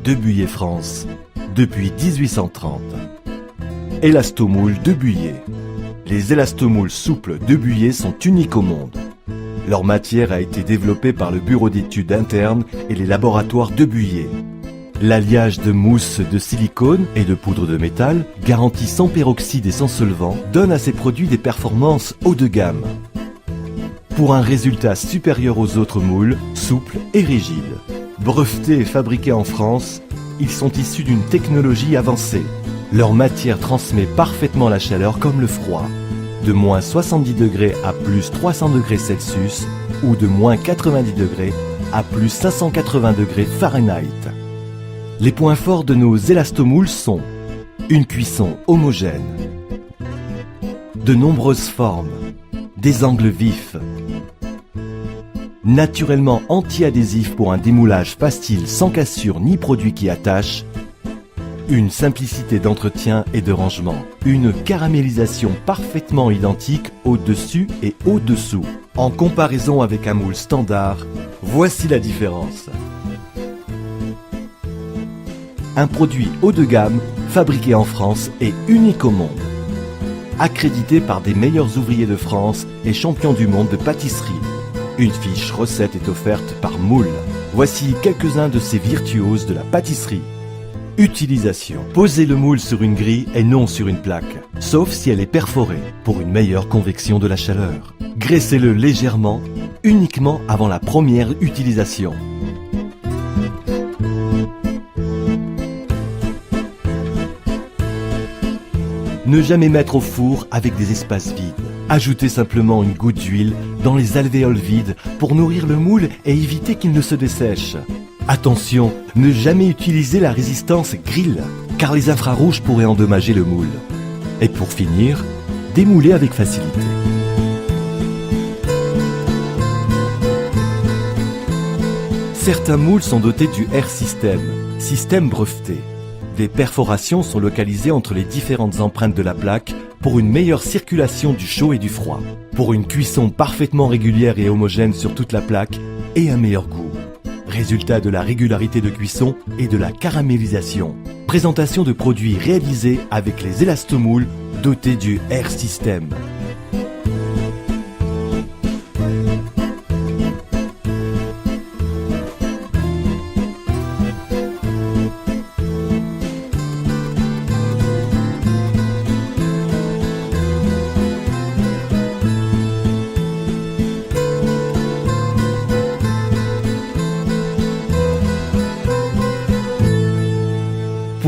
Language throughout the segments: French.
Debuyer France, depuis 1830. Élastomoule Debuyer. Les élastomoules souples Debuyer sont uniques au monde. Leur matière a été développée par le bureau d'études internes et les laboratoires Debuyer. L'alliage de mousse de silicone et de poudre de métal, garanti sans peroxyde et sans solvant, donne à ces produits des performances haut de gamme. Pour un résultat supérieur aux autres moules, souples et rigides. Brevetés et fabriqués en France, ils sont issus d'une technologie avancée. Leur matière transmet parfaitement la chaleur comme le froid, de moins 70 degrés à plus 300 degrés Celsius ou de moins 90 degrés à plus 580 degrés Fahrenheit. Les points forts de nos élastomoules sont une cuisson homogène, de nombreuses formes, des angles vifs, naturellement anti-adhésif pour un démoulage facile sans cassure ni produit qui attache, une simplicité d'entretien et de rangement, une caramélisation parfaitement identique au-dessus et au-dessous. En comparaison avec un moule standard, voici la différence. Un produit haut de gamme, fabriqué en France et unique au monde. Accrédité par des meilleurs ouvriers de France et champions du monde de pâtisserie. Une fiche recette est offerte par Moule. Voici quelques-uns de ces virtuoses de la pâtisserie. Utilisation. Posez le moule sur une grille et non sur une plaque, sauf si elle est perforée, pour une meilleure convection de la chaleur. Graissez-le légèrement, uniquement avant la première utilisation. Ne jamais mettre au four avec des espaces vides. Ajoutez simplement une goutte d'huile dans les alvéoles vides pour nourrir le moule et éviter qu'il ne se dessèche. Attention, ne jamais utiliser la résistance grill, car les infrarouges pourraient endommager le moule. Et pour finir, démouler avec facilité. Certains moules sont dotés du R-System, système breveté. Des perforations sont localisées entre les différentes empreintes de la plaque pour une meilleure circulation du chaud et du froid, pour une cuisson parfaitement régulière et homogène sur toute la plaque et un meilleur goût. Résultat de la régularité de cuisson et de la caramélisation. Présentation de produits réalisés avec les élastomoules dotés du R-System.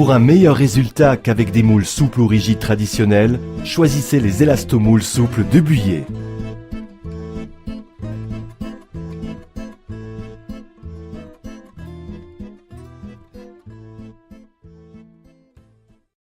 Pour un meilleur résultat qu'avec des moules souples ou rigides traditionnels, choisissez les élastomoules souples Debuyer.